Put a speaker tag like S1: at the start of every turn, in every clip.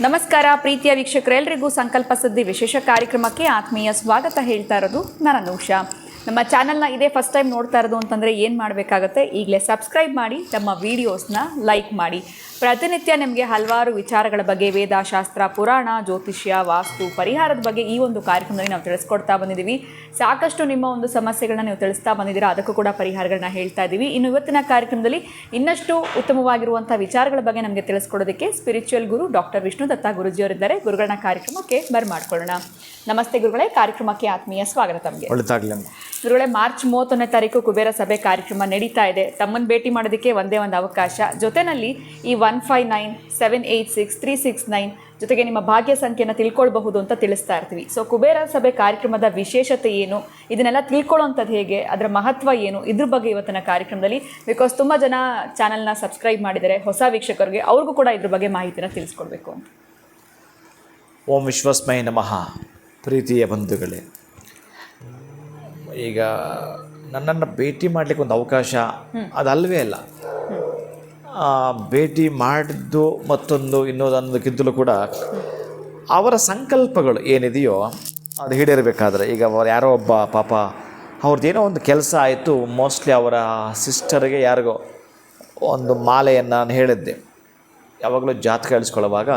S1: ನಮಸ್ಕಾರ ಪ್ರೀತಿಯ ವೀಕ್ಷಕರೆಲ್ಲರಿಗೂ ಸಂಕಲ್ಪ ಸುದ್ದಿ ವಿಶೇಷ ಕಾರ್ಯಕ್ರಮಕ್ಕೆ ಆತ್ಮೀಯ ಸ್ವಾಗತ ಹೇಳ್ತಾ ಇರೋದು ನಾನು ಅನೂಷಾ. ನಮ್ಮ ಚಾನಲ್ನ ಇದೇ ಫಸ್ಟ್ ಟೈಮ್ ನೋಡ್ತಾ ಇರೋದು ಅಂತಂದರೆ ಏನು ಮಾಡಬೇಕಾಗತ್ತೆ, ಈಗಲೇ ಸಬ್ಸ್ಕ್ರೈಬ್ ಮಾಡಿ, ನಮ್ಮ ವೀಡಿಯೋಸ್ನ ಲೈಕ್ ಮಾಡಿ. ಪ್ರತಿನಿತ್ಯ ನಿಮಗೆ ಹಲವಾರು ವಿಚಾರಗಳ ಬಗ್ಗೆ ವೇದಶಾಸ್ತ್ರ, ಪುರಾಣ, ಜ್ಯೋತಿಷ್ಯ, ವಾಸ್ತು, ಪರಿಹಾರದ ಬಗ್ಗೆ ಈ ಒಂದು ಕಾರ್ಯಕ್ರಮದಲ್ಲಿ ನಾವು ತಿಳಿಸ್ಕೊಡ್ತಾ ಬಂದಿದ್ದೀವಿ. ಸಾಕಷ್ಟು ನಿಮ್ಮ ಒಂದು ಸಮಸ್ಯೆಗಳನ್ನ ನೀವು ತಿಳಿಸ್ತಾ ಬಂದಿದ್ದೀರಾ, ಅದಕ್ಕೂ ಕೂಡ ಪರಿಹಾರಗಳನ್ನ ಹೇಳ್ತಾ ಇದ್ದೀವಿ. ಇನ್ನು ಇವತ್ತಿನ ಕಾರ್ಯಕ್ರಮದಲ್ಲಿ ಇನ್ನಷ್ಟು ಉತ್ತಮವಾಗಿರುವಂಥ ವಿಚಾರಗಳ ಬಗ್ಗೆ ನಮಗೆ ತಿಳಿಸ್ಕೊಡೋದಕ್ಕೆ ಸ್ಪಿರಿಚುವಲ್ ಗುರು ಡಾಕ್ಟರ್ ವಿಷ್ಣು ದತ್ತ ಗುರುಜಿಯವರಿದ್ದಾರೆ. ಗುರುಗಳನ್ನ ಕಾರ್ಯಕ್ರಮಕ್ಕೆ ಬರ್ಮಾಡ್ಕೊಳ್ಳೋಣ. ನಮಸ್ತೆ ಗುರುಗಳೇ, ಕಾರ್ಯಕ್ರಮಕ್ಕೆ ಆತ್ಮೀಯ ಸ್ವಾಗತ. ತಮಗೆ ಗುರುಗಳೇ, ಮಾರ್ಚ್ 31ನೇ ತಾರೀಕು ಕುಬೇರ ಸಭೆ ಕಾರ್ಯಕ್ರಮ ನಡೀತಾ ಇದೆ. ತಮ್ಮನ್ನು ಭೇಟಿ ಮಾಡೋದಕ್ಕೆ ಒಂದೇ ಒಂದು ಅವಕಾಶ. ಜೊತೆಯಲ್ಲಿ ಈ 1597863669 ಜೊತೆಗೆ ನಿಮ್ಮ ಭಾಗ್ಯ ಸಂಖ್ಯೆಯನ್ನು ತಿಳ್ಕೊಳ್ಬಹುದು ಅಂತ ತಿಳಿಸ್ತಾ ಇರ್ತೀವಿ. ಸೊ ಕುಬೇರ ಸಭೆ ಕಾರ್ಯಕ್ರಮದ ವಿಶೇಷತೆ ಏನು, ಇದನ್ನೆಲ್ಲ ತಿಳ್ಕೊಳ್ಳೋವಂಥದ್ದು ಹೇಗೆ, ಅದರ ಮಹತ್ವ ಏನು, ಇದ್ರ ಬಗ್ಗೆ ಇವತ್ತಿನ ಕಾರ್ಯಕ್ರಮದಲ್ಲಿ, ಬಿಕಾಸ್ ತುಂಬ ಜನ ಚಾನಲ್ನ ಸಬ್ಸ್ಕ್ರೈಬ್ ಮಾಡಿದರೆ ಹೊಸ ವೀಕ್ಷಕರಿಗೆ, ಅವ್ರಿಗೂ ಕೂಡ ಇದ್ರ ಬಗ್ಗೆ ಮಾಹಿತಿನ ತಿಳಿಸ್ಕೊಡ್ಬೇಕು ಅಂತ.
S2: ಓಂ ವಿಶ್ವಸ್ಮೈ ನಮಃ. ಪ್ರೀತಿಯ ಬಂಧುಗಳೇ, ಈಗ ನನ್ನನ್ನು ಭೇಟಿ ಮಾಡಲಿಕ್ಕೆ ಒಂದು ಅವಕಾಶ ಅದಲ್ವೇ ಅಲ್ಲ. ಭೇಟಿ ಮಾಡಿದ್ದು ಮತ್ತೊಂದು ಇನ್ನೊಂದಕ್ಕಿಂತಲೂ ಕೂಡ ಅವರ ಸಂಕಲ್ಪಗಳು ಏನಿದೆಯೋ ಅದು ಈಡೇರಬೇಕಾದ್ರೆ, ಈಗ ಯಾರೋ ಒಬ್ಬ ಪಾಪ ಅವ್ರದ್ದೇನೋ ಒಂದು ಕೆಲಸ ಆಯಿತು, ಮೋಸ್ಟ್ಲಿ ಅವರ ಸಿಸ್ಟರ್ಗೆ ಯಾರಿಗೋ ಒಂದು ಮಾಲೆಯನ್ನು ನಾನು ಹೇಳಿದ್ದೆ. ಯಾವಾಗಲೂ ಜಾತಕ ಹೇಳಿಸ್ಕೊಳ್ಳುವಾಗ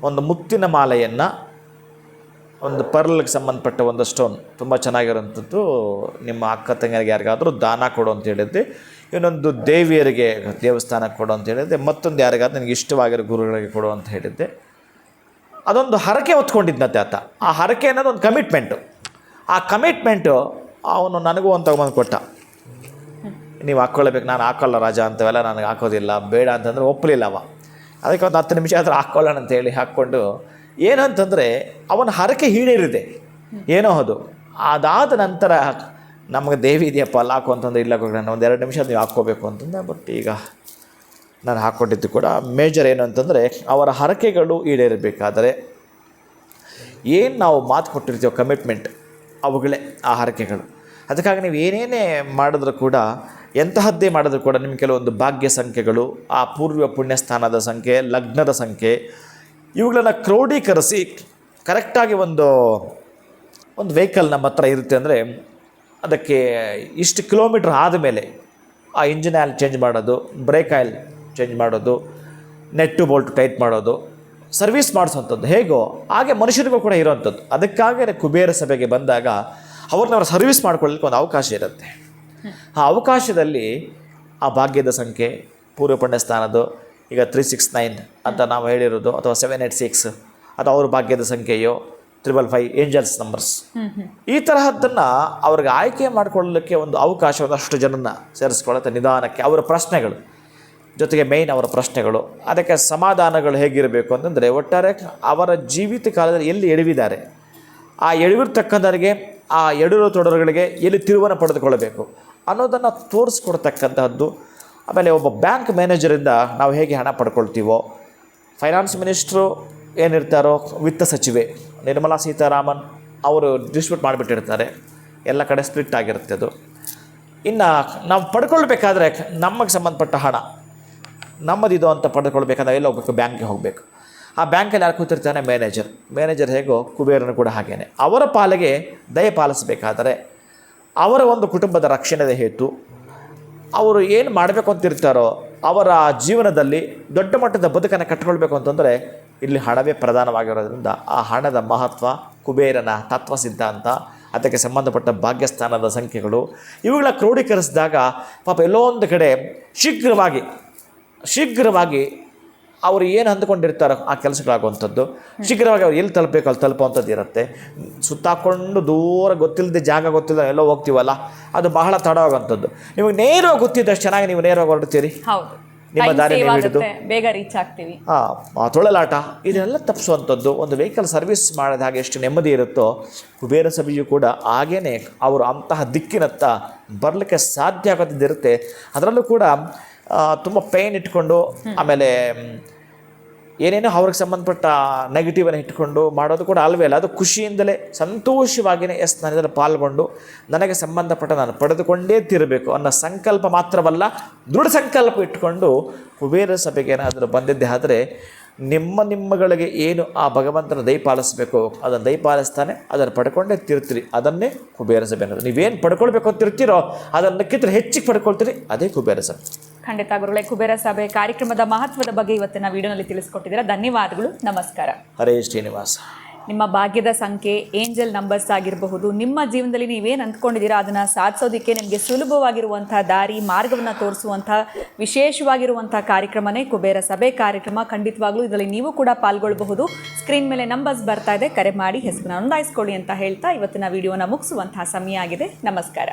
S2: ಒಂದು ಮುತ್ತಿನ ಮಾಲೆಯನ್ನು, ಒಂದು ಪರ್ಲ್ಗೆ ಸಂಬಂಧಪಟ್ಟ ಒಂದು ಸ್ಟೋನ್ ತುಂಬ ಚೆನ್ನಾಗಿರೋಂಥದ್ದು ನಿಮ್ಮ ಅಕ್ಕ ತಂಗಿಯರಿಗೆ ಯಾರಿಗಾದರೂ ದಾನ ಕೊಡು ಅಂತ ಹೇಳಿದ್ದೆ. ಇನ್ನೊಂದು ದೇವಿಯರಿಗೆ ದೇವಸ್ಥಾನಕ್ಕೆ ಕೊಡು ಅಂತ ಹೇಳಿದ್ದೆ. ಮತ್ತೊಂದು ಯಾರಿಗಾದ್ರೂ ನನಗೆ ಇಷ್ಟವಾಗಿರೋ ಗುರುಗಳಿಗೆ ಕೊಡು ಅಂತ ಹೇಳಿದ್ದೆ. ಅದೊಂದು ಹರಕೆ ಹೊತ್ಕೊಂಡಿದ್ದಂತೆ ಆತ. ಆ ಹರಕೆ ಅನ್ನೋದು ಒಂದು ಕಮಿಟ್ಮೆಂಟು. ಆ ಕಮಿಟ್ಮೆಂಟು ಅವನು ನನಗೂ ಒಂದು ತಗೊಂಬಂದು ಕೊಟ್ಟ. ನೀವು ಹಾಕ್ಕೊಳ್ಳಬೇಕು. ನಾನು ಹಾಕ್ಕೊಳ್ಳ ರಾಜ ಅಂತವೆಲ್ಲ ನನಗೆ ಹಾಕೋದಿಲ್ಲ, ಬೇಡ ಅಂತಂದರೆ ಒಪ್ಪಲಿಲ್ಲ ಅವ. ಅದಕ್ಕೆ ಒಂದು 10 ನಿಮಿಷ ಆದರೂ ಹಾಕ್ಕೊಳ್ಳೋಣ ಅಂತೇಳಿ ಹಾಕ್ಕೊಂಡು, ಏನಂತಂದರೆ ಅವನ ಹರಕೆ ಈಡೇರಿದೆ ಏನೋ ಅದು. ಅದಾದ ನಂತರ ನಮಗೆ ದೇವಿ ಇದೆಯಪ್ಪ ಅಲ್ಲಿ ಹಾಕು ಅಂತಂದರೆ, ಇಲ್ಲ ನಾನು ಒಂದು 2 ನಿಮಿಷ ನೀವು ಹಾಕ್ಕೋಬೇಕು ಅಂತಂದರೆ. ಬಟ್ ಈಗ ನಾನು ಹಾಕ್ಕೊಂಡಿದ್ದು ಕೂಡ ಮೇಜರ್ ಏನು ಅಂತಂದರೆ, ಅವರ ಹರಕೆಗಳು ಈಡೇರಬೇಕಾದರೆ ಏನು ನಾವು ಮಾತು ಕೊಟ್ಟಿರ್ತೀವೋ ಕಮಿಟ್ಮೆಂಟ್, ಅವುಗಳೇ ಆ ಹರಕೆಗಳು. ಅದಕ್ಕಾಗಿ ನೀವು ಏನೇನೇ ಮಾಡಿದ್ರೂ ಕೂಡ, ಎಂತಹದ್ದೇ ಮಾಡಿದ್ರೂ ಕೂಡ ನಿಮಗೆ ಕೆಲವೊಂದು ಭಾಗ್ಯ ಸಂಖ್ಯೆಗಳು, ಆ ಪೂರ್ವ ಪುಣ್ಯಸ್ಥಾನದ ಸಂಖ್ಯೆ, ಲಗ್ನದ ಸಂಖ್ಯೆ, ಇವುಗಳನ್ನು ಕ್ರೋಢೀಕರಿಸಿ ಕರೆಕ್ಟಾಗಿ ಒಂದು ವೆಹಿಕಲ್ ನಮ್ಮ ಹತ್ರ ಇರುತ್ತೆ ಅಂದರೆ, ಅದಕ್ಕೆ ಇಷ್ಟು ಕಿಲೋಮೀಟ್ರ್ ಆದಮೇಲೆ ಆ ಇಂಜಿನ್ ಆಯಿಲ್ ಚೇಂಜ್ ಮಾಡೋದು, ಬ್ರೇಕ್ ಆಯಿಲ್ ಚೇಂಜ್ ಮಾಡೋದು, ನೆಟ್ಟು ಬೋಲ್ಟು ಟೈಟ್ ಮಾಡೋದು, ಸರ್ವಿಸ್ ಮಾಡಿಸೋವಂಥದ್ದು ಹೇಗೋ ಹಾಗೆ ಮನುಷ್ಯರಿಗೂ ಕೂಡ ಇರೋವಂಥದ್ದು. ಅದಕ್ಕಾಗಿ ಕುಬೇರ ಸಭೆಗೆ ಬಂದಾಗ ಅವ್ರನ್ನವ್ರ ಸರ್ವಿಸ್ ಮಾಡ್ಕೊಳ್ಳಲಿಕ್ಕೆ ಒಂದು ಅವಕಾಶ ಇರುತ್ತೆ. ಆ ಅವಕಾಶದಲ್ಲಿ ಆ ಭಾಗ್ಯದ ಸಂಖ್ಯೆ, ಪೂರ್ವ ಪುಣ್ಯ ಸ್ಥಾನದ್ದು, ಈಗ 369 ಅಂತ ನಾವು ಹೇಳಿರೋದು, ಅಥವಾ 786 ಅಥವಾ ಅವ್ರ ಭಾಗ್ಯದ ಸಂಖ್ಯೆಯೋ 555 ಏಂಜಲ್ಸ್ ನಂಬರ್ಸ್, ಈ ತರಹದ್ದನ್ನು ಅವ್ರಿಗೆ ಆಯ್ಕೆ ಮಾಡಿಕೊಳ್ಳಲಿಕ್ಕೆ ಒಂದು ಅವಕಾಶ, ಒಂದಷ್ಟು ಜನನ ಸೇರಿಸ್ಕೊಳ್ಳುತ್ತೆ ನಿಧಾನಕ್ಕೆ. ಅವರ ಪ್ರಶ್ನೆಗಳು ಜೊತೆಗೆ ಮೇಯ್ನ್ ಅವರ ಪ್ರಶ್ನೆಗಳು, ಅದಕ್ಕೆ ಸಮಾಧಾನಗಳು ಹೇಗಿರಬೇಕು ಅಂತಂದರೆ, ಒಟ್ಟಾರೆ ಅವರ ಜೀವಿತ ಕಾಲದಲ್ಲಿ ಎಲ್ಲಿ ಎಡವಿದ್ದಾರೆ, ಆ ಎಡವಿರ್ತಕ್ಕಂಥವರಿಗೆ ಆ ಎಡರು ತೊಡರುಗಳಿಗೆ ಎಲ್ಲಿ ತಿರುವನ್ನು ಪಡೆದುಕೊಳ್ಳಬೇಕು ಅನ್ನೋದನ್ನು ತೋರಿಸ್ಕೊಡ್ತಕ್ಕಂತಹದ್ದು. ಆಮೇಲೆ ಒಬ್ಬ ಬ್ಯಾಂಕ್ ಮ್ಯಾನೇಜರಿಂದ ನಾವು ಹೇಗೆ ಹಣ ಪಡ್ಕೊಳ್ತೀವೋ, ಫೈನಾನ್ಸ್ ಮಿನಿಸ್ಟ್ರು ಏನಿರ್ತಾರೋ, ವಿತ್ತ ಸಚಿವೆ ನಿರ್ಮಲಾ ಸೀತಾರಾಮನ್ ಅವರು ಡಿಸ್ಟ್ರಿಬ್ಯೂಟ್ ಮಾಡಿಬಿಟ್ಟಿರ್ತಾರೆ, ಎಲ್ಲ ಕಡೆ ಸ್ಪ್ಲಿಟ್ ಆಗಿರುತ್ತೆ ಅದು. ಇನ್ನು ನಾವು ಪಡ್ಕೊಳ್ಬೇಕಾದ್ರೆ ನಮಗೆ ಸಂಬಂಧಪಟ್ಟ ಹಣ ನಮ್ಮದಿದು ಅಂತ ಪಡ್ಕೊಳ್ಬೇಕಾದ್ರೆ ಎಲ್ಲ ಹೋಗ್ಬೇಕು, ಬ್ಯಾಂಕ್ಗೆ ಹೋಗಬೇಕು. ಆ ಬ್ಯಾಂಕಲ್ಲಿ ಯಾರು ಕೂತಿರ್ತಾನೆ? ಮ್ಯಾನೇಜರ್ ಹೇಗೋ ಕುಬೇರನು ಕೂಡ ಹಾಗೇನೆ. ಅವರ ಪಾಲಿಗೆ ದಯ ಪಾಲಿಸಬೇಕಾದರೆ, ಅವರ ಒಂದು ಕುಟುಂಬದ ರಕ್ಷಣೆಯ ಹೇತು, ಅವರು ಏನು ಮಾಡಬೇಕು ಅಂತಿರ್ತಾರೋ ಅವರ ಜೀವನದಲ್ಲಿ ದೊಡ್ಡ ಮಟ್ಟದ ಬದುಕನ್ನು ಕಟ್ಕೊಳ್ಬೇಕು ಅಂತಂದರೆ ಇಲ್ಲಿ ಹಣವೇ ಪ್ರಧಾನವಾಗಿರೋದ್ರಿಂದ ಆ ಹಣದ ಮಹತ್ವ, ಕುಬೇರನ ತತ್ವ ಸಿದ್ಧಾಂತ, ಅದಕ್ಕೆ ಸಂಬಂಧಪಟ್ಟ ಭಾಗ್ಯಸ್ಥಾನದ ಸಂಖ್ಯೆಗಳು, ಇವುಗಳ ಕ್ರೋಢೀಕರಿಸಿದಾಗ ಪಾಪ ಎಲ್ಲೋ ಒಂದು ಕಡೆ ಶೀಘ್ರವಾಗಿ ಅವರು ಏನು ಅಂದುಕೊಂಡಿರ್ತಾರೋ ಆ ಕೆಲಸಗಳಾಗುವಂಥದ್ದು, ಶೀಘ್ರವಾಗಿ ಅವ್ರು ಎಲ್ಲಿ ತಲುಪಬೇಕು ಅಲ್ಲಿ ತಲುಪುವಂಥದ್ದು ಇರುತ್ತೆ. ಸುತ್ತಾಕೊಂಡು ದೂರ ಗೊತ್ತಿಲ್ಲದೆ ಜಾಗ ಗೊತ್ತಿಲ್ಲ ಎಲ್ಲೋ ಹೋಗ್ತೀವಲ್ಲ, ಅದು ಬಹಳ ತಡವಾಗುವಂಥದ್ದು. ನಿಮಗೆ ನೇರವಾಗಿ ಗೊತ್ತಿದ್ದಷ್ಟು ಚೆನ್ನಾಗಿ ನೀವು ನೇರವಾಗಿ ಹೊರಡ್ತೀರಿ, ನಿಮ್ಮ ದಾರಿ ಹಿಡಿದು
S1: ಬೇಗ ರೀಚ್ ಆಗ್ತೀವಿ.
S2: ತೊಳಲಾಟ ಇದನ್ನೆಲ್ಲ ತಪ್ಪಿಸುವಂಥದ್ದು. ಒಂದು ವೆಹಿಕಲ್ ಸರ್ವಿಸ್ ಮಾಡಿದ ಹಾಗೆ ಎಷ್ಟು ನೆಮ್ಮದಿ ಇರುತ್ತೋ, ಕುಬೇರ ಸಭೆಯು ಕೂಡ ಹಾಗೇ ಅವರು ಅಂತಹ ದಿಕ್ಕಿನತ್ತ ಬರಲಿಕ್ಕೆ ಸಾಧ್ಯ ಆಗೋದಿರುತ್ತೆ. ಅದರಲ್ಲೂ ಕೂಡ ತುಂಬ ಪೇನ್ ಇಟ್ಕೊಂಡು, ಆಮೇಲೆ ಏನೇನೋ ಅವ್ರಿಗೆ ಸಂಬಂಧಪಟ್ಟ ನೆಗೆಟಿವನ್ನು ಇಟ್ಕೊಂಡು ಮಾಡೋದು ಕೂಡ ಅಲ್ವೇ ಅಲ್ಲ. ಅದು ಖುಷಿಯಿಂದಲೇ ಸಂತೋಷವಾಗಿಯೇ ನಾನು ಇದರಲ್ಲಿ ಪಾಲ್ಗೊಂಡು ನನಗೆ ಸಂಬಂಧಪಟ್ಟ ನಾನು ಪಡೆದುಕೊಂಡೇ ತಿರಬೇಕು ಅನ್ನೋ ಸಂಕಲ್ಪ ಮಾತ್ರವಲ್ಲ, ದೃಢ ಸಂಕಲ್ಪ ಇಟ್ಕೊಂಡು ಕುಬೇರ ಸಭೆಗೆ ಏನಾದರೂ ಬಂದಿದ್ದೆ ಆದರೆ ನಿಮ್ಮಗಳಿಗೆ ಏನು ಆ ಭಗವಂತನ ದಯಪಾಲಿಸಬೇಕು ಅದನ್ನು ದಯಪಾಲಿಸ್ತಾನೆ, ಅದನ್ನು ಪಡ್ಕೊಂಡೇ ತಿರ್ತೀರಿ. ಅದನ್ನೇ ಕುಬೇರ ಸಭೆ ಅನ್ನೋದು. ನೀವೇನು ಪಡ್ಕೊಳ್ಬೇಕು ಅಂತಿರ್ತೀರೋ ಅದನ್ನಕ್ಕಿಂತ ಹೆಚ್ಚಿಗೆ ಪಡ್ಕೊಳ್ತೀರಿ, ಅದೇ ಕುಬೇರ ಸಭೆ.
S1: ಖಂಡಿತ ಗುರುಗಳೇ, ಕುಬೇರ ಸಭೆ ಕಾರ್ಯಕ್ರಮದ ಮಹತ್ವದ ಬಗ್ಗೆ ಇವತ್ತಿನ ವಿಡಿಯೋನಲ್ಲಿ ತಿಳಿಸ್ಕೊಟ್ಟಿದ್ದೀರಾ. ಧನ್ಯವಾದಗಳು, ನಮಸ್ಕಾರ.
S2: ಹರೇ ಶ್ರೀನಿವಾಸ.
S1: ನಿಮ್ಮ ಭಾಗ್ಯದ ಸಂಖ್ಯೆ, ಏಂಜಲ್ ನಂಬರ್ಸ್ ಆಗಿರಬಹುದು, ನಿಮ್ಮ ಜೀವನದಲ್ಲಿ ನೀವೇನು ಅಂದ್ಕೊಂಡಿದ್ದೀರಾ ಅದನ್ನು ಸಾಧಿಸೋದಕ್ಕೆ ನಿಮಗೆ ಸುಲಭವಾಗಿರುವಂಥ ದಾರಿ ಮಾರ್ಗವನ್ನು ತೋರಿಸುವಂಥ ವಿಶೇಷವಾಗಿರುವಂಥ ಕಾರ್ಯಕ್ರಮನೇ ಕುಬೇರ ಸಭೆ ಕಾರ್ಯಕ್ರಮ. ಖಂಡಿತವಾಗ್ಲೂ ಇದರಲ್ಲಿ ನೀವು ಕೂಡ ಪಾಲ್ಗೊಳ್ಳಬಹುದು. ಸ್ಕ್ರೀನ್ ಮೇಲೆ ನಂಬರ್ಸ್ ಬರ್ತಾ ಇದೆ, ಕರೆ ಮಾಡಿ ಹೆಸರನ್ನು ನೋಂದಾಯಿಸ್ಕೊಳ್ಳಿ ಅಂತ ಹೇಳ್ತಾ ಇವತ್ತಿನ ವಿಡಿಯೋನ ಮುಗಿಸುವಂತಹ ಸಮಯ ಆಗಿದೆ. ನಮಸ್ಕಾರ.